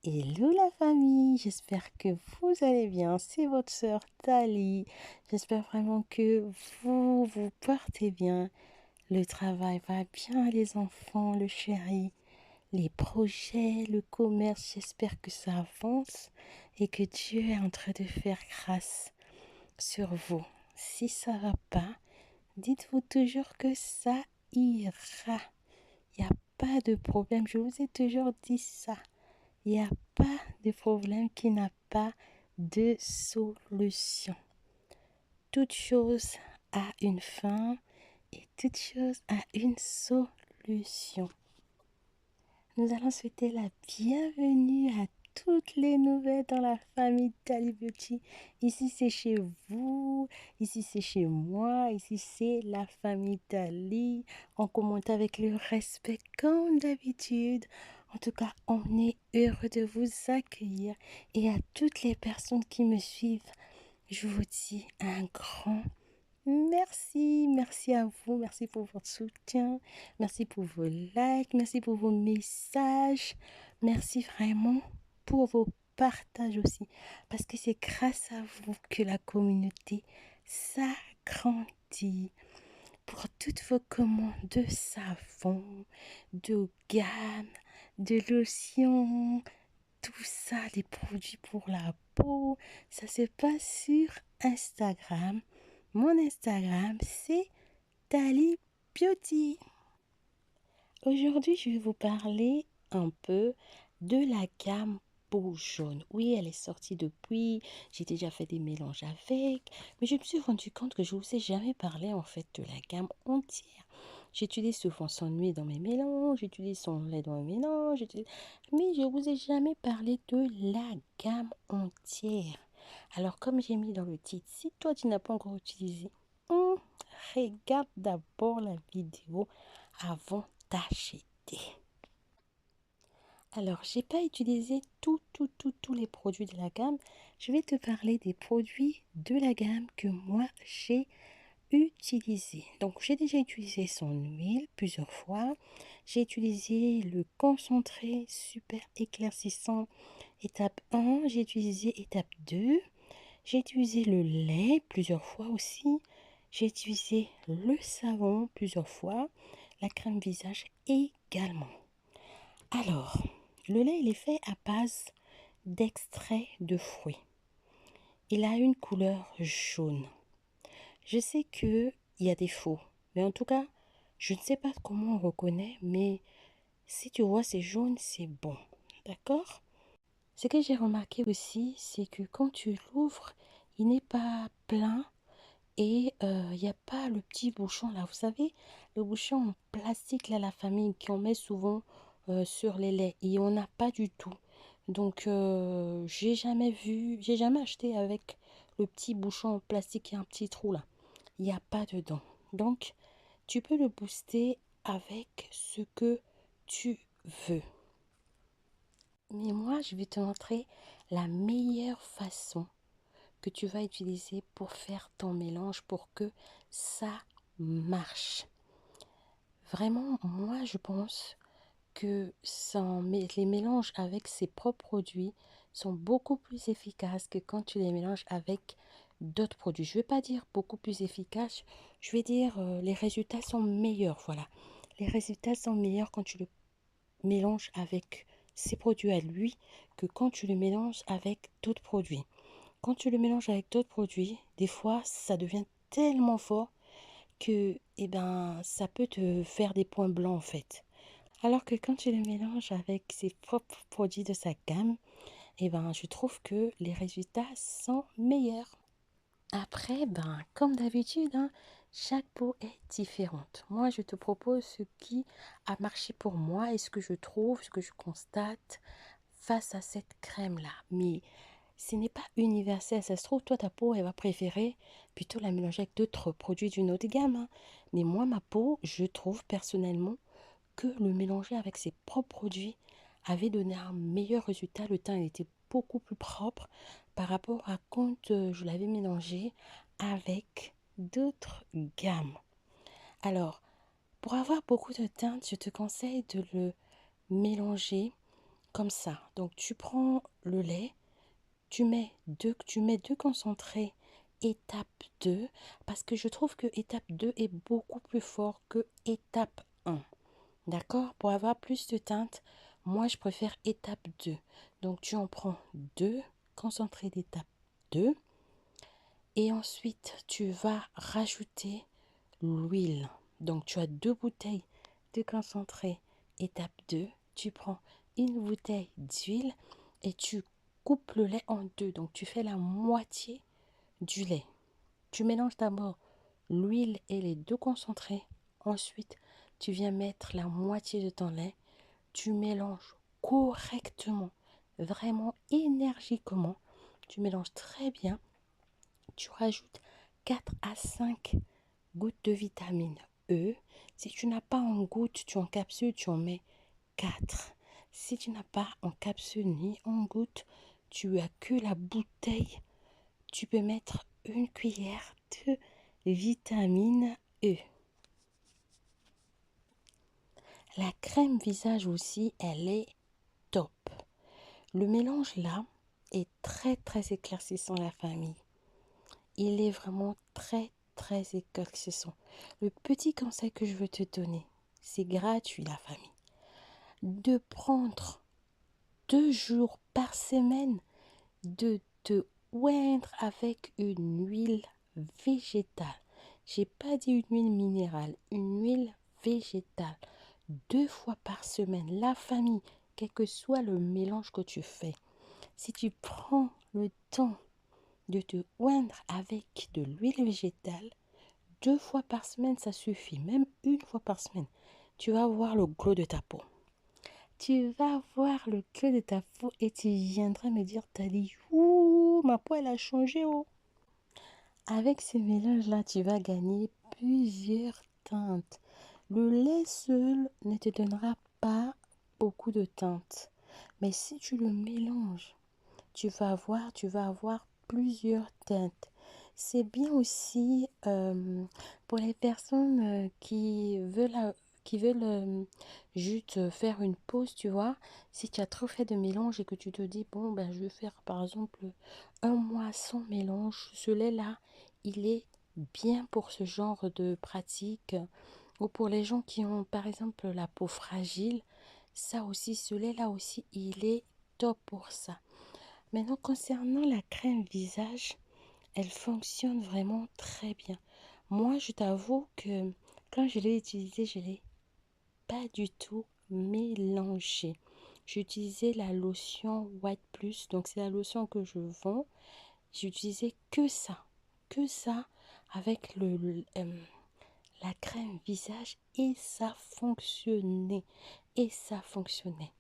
Hello la famille, j'espère que vous allez bien. C'est votre sœur Tali. J'espère vraiment que vous portez bien. Le travail va bien, les enfants, le chéri, les projets, le commerce. J'espère que ça avance et que Dieu est en train de faire grâce sur vous. Si ça va pas, dites-vous toujours que ça ira. Il n'y a pas de problème. Je vous ai toujours dit ça. Il n'y a pas de problème qui n'a pas de solution. Toute chose a une fin et toute chose a une solution. Nous allons souhaiter la bienvenue à toutes les nouvelles dans la famille Tali Beauty. Ici c'est chez vous, ici c'est chez moi, ici c'est la famille Tali. On commente avec le respect comme d'habitude. En tout cas, on est heureux de vous accueillir et à toutes les personnes qui me suivent, je vous dis un grand merci, merci à vous, merci pour votre soutien, merci pour vos likes, merci pour vos messages, merci vraiment pour vos partages aussi, parce que c'est grâce à vous que la communauté s'agrandit. Pour toutes vos commandes de savon, de gamme, de lotion, tout ça, des produits pour la peau, ça se passe sur Instagram. Mon Instagram, c'est Tali Beauty. Aujourd'hui, je vais vous parler un peu de la gamme peau jaune. Oui, elle est sortie depuis. J'ai déjà fait des mélanges avec. Mais je me suis rendu compte que je ne vous ai jamais parlé en fait de la gamme entière. J'utilise souvent son huile dans mes mélanges, j'utilise son lait dans mes mélanges, mais je ne vous ai jamais parlé de la gamme entière. Alors, comme j'ai mis dans le titre, si toi tu n'as pas encore utilisé, regarde d'abord la vidéo avant d'acheter. Alors, j'ai pas utilisé tous les produits de la gamme. Je vais te parler des produits de la gamme que moi j'ai utilisé. Donc, j'ai déjà utilisé son huile plusieurs fois. J'ai utilisé le concentré super éclaircissant étape 1. J'ai utilisé étape 2. J'ai utilisé le lait plusieurs fois aussi. J'ai utilisé le savon plusieurs fois. La crème visage également. Alors, le lait, il est fait à base d'extrait de fruits. Il a une couleur jaune. Je sais qu'il y a des faux, mais en tout cas, je ne sais pas comment on reconnaît, mais si tu vois c'est jaune, c'est bon. D'accord? Ce que j'ai remarqué aussi, c'est que quand tu l'ouvres, il n'est pas plein et il n'y a pas le petit bouchon là. Vous savez, le bouchon en plastique là, la famille, qu'on met souvent sur les laits. Et on n'a pas du tout. Donc, j'ai jamais acheté avec le petit bouchon en plastique et un petit trou là. Il n'y a pas dedans. Donc, tu peux le booster avec ce que tu veux. Mais moi, je vais te montrer la meilleure façon que tu vas utiliser pour faire ton mélange pour que ça marche. Vraiment, moi, je pense que les mélanges avec ses propres produits sont beaucoup plus efficaces que quand tu les mélanges avec d'autres produits. Je ne vais pas dire beaucoup plus efficaces, je vais dire les résultats sont meilleurs. Voilà, les résultats sont meilleurs quand tu le mélanges avec ses produits à lui que quand tu le mélanges avec d'autres produits. Quand tu le mélanges avec d'autres produits, des fois, ça devient tellement fort que, ça peut te faire des points blancs en fait. Alors que quand tu le mélanges avec ses propres produits de sa gamme, je trouve que les résultats sont meilleurs. Après, comme d'habitude, hein, chaque peau est différente. Moi, je te propose ce qui a marché pour moi et ce que je trouve, ce que je constate face à cette crème-là. Mais ce n'est pas universel. Ça se trouve, toi, ta peau, elle va préférer plutôt la mélanger avec d'autres produits d'une autre gamme, hein. Mais moi, ma peau, je trouve personnellement que le mélanger avec ses propres produits avait donné un meilleur résultat. Le teint était beaucoup plus propre par rapport à quand je l'avais mélangé avec d'autres gammes. Alors, pour avoir beaucoup de teintes, je te conseille de le mélanger comme ça. Donc, tu prends le lait, tu mets deux concentrés étape 2 parce que je trouve que étape 2 est beaucoup plus fort que étape 1. D'accord? Pour avoir plus de teinte, moi je préfère étape 2. Donc tu en prends deux concentrés d'étape 2 et ensuite tu vas rajouter l'huile. Donc tu as deux bouteilles de concentré étape 2. Tu prends une bouteille d'huile et tu coupes le lait en deux. Donc tu fais la moitié du lait. Tu mélanges d'abord l'huile et les deux concentrés. Ensuite, tu viens mettre la moitié de ton lait. Tu mélanges correctement, vraiment énergiquement. Tu mélanges très bien. Tu rajoutes 4 à 5 gouttes de vitamine E. Si tu n'as pas en goutte, tu en capsule, tu en mets 4. Si tu n'as pas en capsule ni en goutte, tu as que la bouteille. Tu peux mettre une cuillère de vitamine E. La crème visage aussi, elle est top. Le mélange là est très très éclaircissant la famille. Il est vraiment très éclaircissant. Le petit conseil que je veux te donner, c'est gratuit la famille, de prendre 2 jours par semaine, de te oindre avec une huile végétale. J'ai pas dit une huile minérale, une huile végétale. 2 fois par semaine, la famille, quel que soit le mélange que tu fais. Si tu prends le temps de te oindre avec de l'huile végétale, 2 fois par semaine, ça suffit. Même une fois par semaine, tu vas voir le glow de ta peau. Tu vas voir le glow de ta peau et tu viendras me dire, t'as dit, ouh, ma peau, elle a changé, oh. Avec ce mélange-là, tu vas gagner plusieurs teintes. Le lait seul ne te donnera pas beaucoup de teintes. Mais si tu le mélanges, tu vas avoir plusieurs teintes. C'est bien aussi pour les personnes qui veulent juste faire une pause, tu vois. Si tu as trop fait de mélange et que tu te dis, bon, ben, je vais faire par exemple un mois sans mélange, ce lait-là, il est bien pour ce genre de pratique. Ou pour les gens qui ont par exemple la peau fragile, ça aussi, ce lait-là aussi, il est top pour ça. Maintenant, concernant la crème visage, elle fonctionne vraiment très bien. Moi, je t'avoue que quand je l'ai utilisée, je ne l'ai pas du tout mélangée. J'ai utilisé la lotion White Plus, donc c'est la lotion que je vends. J'ai utilisé que ça avec la crème visage et ça fonctionnait. Et ça fonctionnait.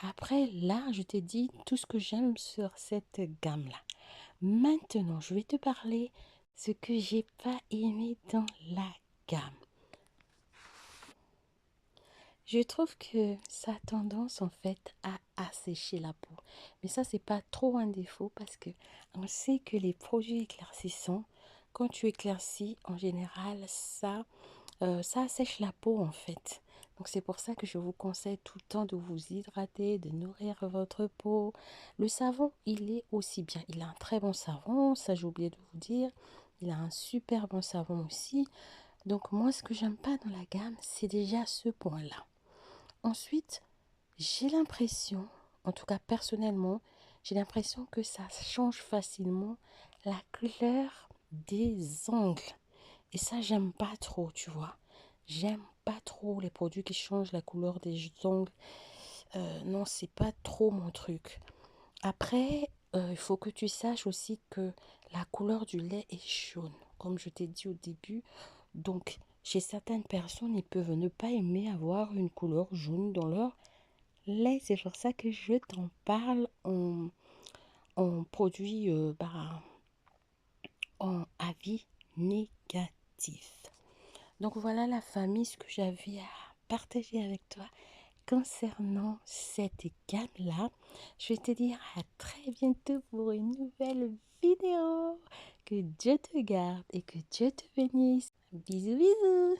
Après, là, je t'ai dit tout ce que j'aime sur cette gamme-là. Maintenant, je vais te parler ce que j'ai pas aimé dans la gamme. Je trouve que ça a tendance en fait à assécher la peau. Mais ça, c'est pas trop un défaut parce que on sait que les produits éclaircissants, quand tu éclaircis, en général, ça assèche la peau en fait. Donc c'est pour ça que je vous conseille tout le temps de vous hydrater, de nourrir votre peau. Le savon, il est aussi bien. Il a un très bon savon, ça j'ai oublié de vous dire. Il a un super bon savon aussi. Donc moi, ce que j'aime pas dans la gamme, c'est déjà ce point-là. Ensuite, j'ai l'impression, en tout cas personnellement, j'ai l'impression que ça change facilement la couleur des ongles. Et ça, j'aime pas trop, tu vois. J'aime pas trop les produits qui changent la couleur des ongles. Non, c'est pas trop mon truc. Après, il faut que tu saches aussi que la couleur du lait est jaune, comme je t'ai dit au début. Donc, chez certaines personnes, ils peuvent ne pas aimer avoir une couleur jaune dans leur lait. C'est pour ça que je t'en parle en produit, en avis négatif. Donc voilà la famille, ce que j'avais à partager avec toi concernant cette gamme-là. Je vais te dire à très bientôt pour une nouvelle vidéo. Que Dieu te garde et que Dieu te bénisse. Bisous bisous.